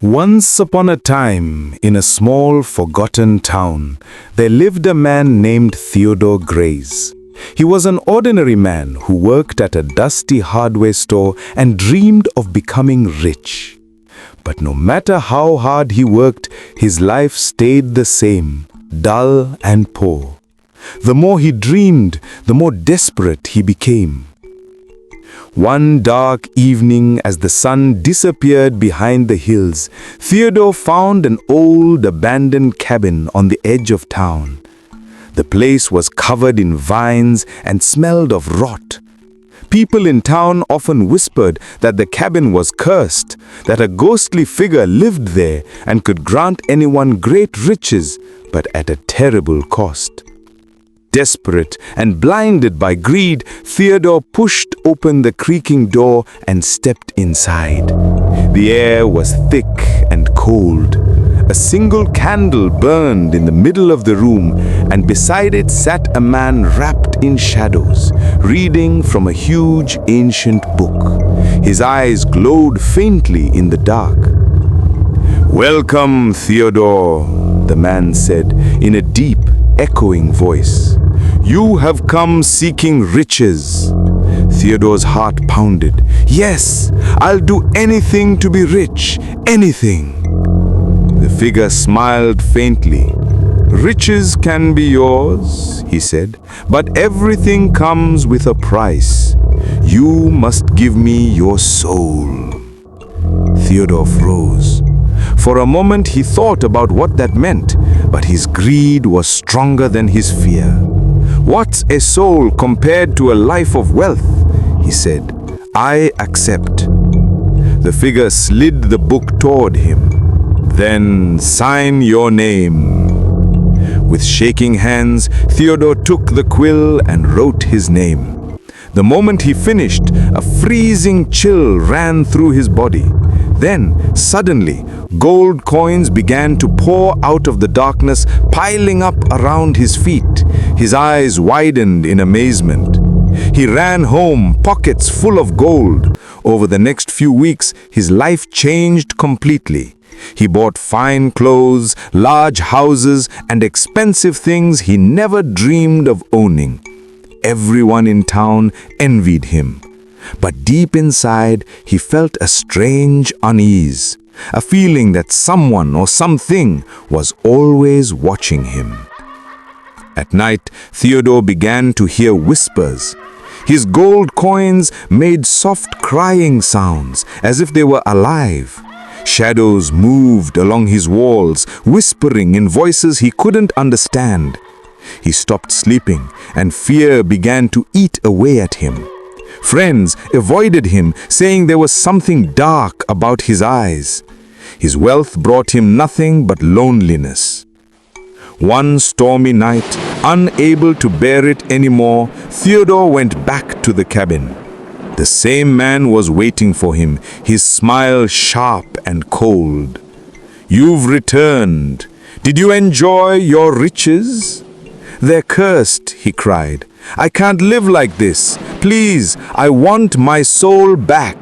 Once upon a time, in a small, forgotten town, there lived a man named Theodore Grays. He was an ordinary man who worked at a dusty hardware store and dreamed of becoming rich. But no matter how hard he worked, his life stayed the same, dull and poor. The more he dreamed, the more desperate he became. One dark evening, as the sun disappeared behind the hills, Theodore found an old abandoned cabin on the edge of town. The place was covered in vines and smelled of rot. People in town often whispered that the cabin was cursed, that a ghostly figure lived there and could grant anyone great riches, but at a terrible cost. Desperate and blinded by greed, Theodore pushed open the creaking door and stepped inside. The air was thick and cold. A single candle burned in the middle of the room, and beside it sat a man wrapped in shadows, reading from a huge ancient book. His eyes glowed faintly in the dark. "Welcome, Theodore," the man said in a deep, echoing voice. "You have come seeking riches." Theodore's heart pounded. "Yes, I'll do anything to be rich, anything." The figure smiled faintly. "Riches can be yours," he said, "but everything comes with a price. You must give me your soul." Theodore froze. For a moment he thought about what that meant, but his greed was stronger than his fear. "What's a soul compared to a life of wealth?" he said. "I accept." The figure slid the book toward him. "Then sign your name." With shaking hands, Theodore took the quill and wrote his name. The moment he finished, a freezing chill ran through his body. Then, suddenly, gold coins began to pour out of the darkness, piling up around his feet. His eyes widened in amazement. He ran home, pockets full of gold. Over the next few weeks, his life changed completely. He bought fine clothes, large houses, and expensive things he never dreamed of owning. Everyone in town envied him. But deep inside, he felt a strange unease, a feeling that someone or something was always watching him. At night, Theodore began to hear whispers. His gold coins made soft crying sounds, as if they were alive. Shadows moved along his walls, whispering in voices he couldn't understand. He stopped sleeping, and fear began to eat away at him. Friends avoided him, saying there was something dark about his eyes. His wealth brought him nothing but loneliness. One stormy night, unable to bear it anymore, Theodore went back to the cabin. The same man was waiting for him, his smile sharp and cold. "You've returned. Did you enjoy your riches?" "They're cursed," he cried. "I can't live like this. Please, I want my soul back."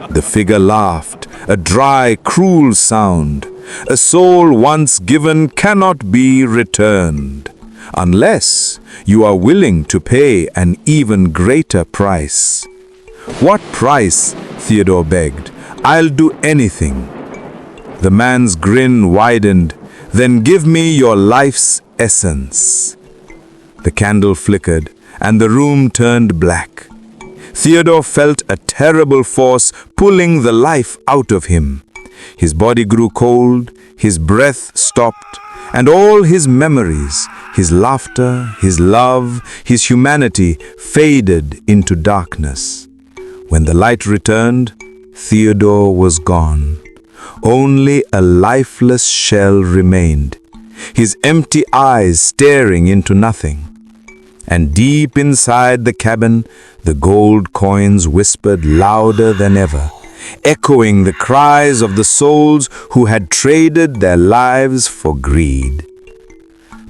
The figure laughed, a dry, cruel sound. "A soul once given cannot be returned, unless you are willing to pay an even greater price." "What price?" Theodore begged. "I'll do anything." The man's grin widened. "Then give me your life's essence." The candle flickered, and the room turned black. Theodore felt a terrible force pulling the life out of him. His body grew cold, his breath stopped, and all his memories, his laughter, his love, his humanity faded into darkness. When the light returned, Theodore was gone. Only a lifeless shell remained, his empty eyes staring into nothing. And deep inside the cabin, the gold coins whispered louder than ever, echoing the cries of the souls who had traded their lives for greed.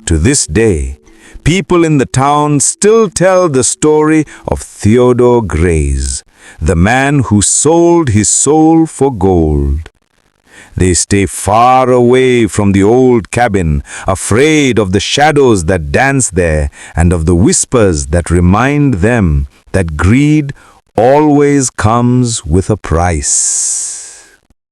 To this day, people in the town still tell the story of Theodore Grays, the man who sold his soul for gold. They stay far away from the old cabin, afraid of the shadows that dance there and of the whispers that remind them that greed always comes with a price.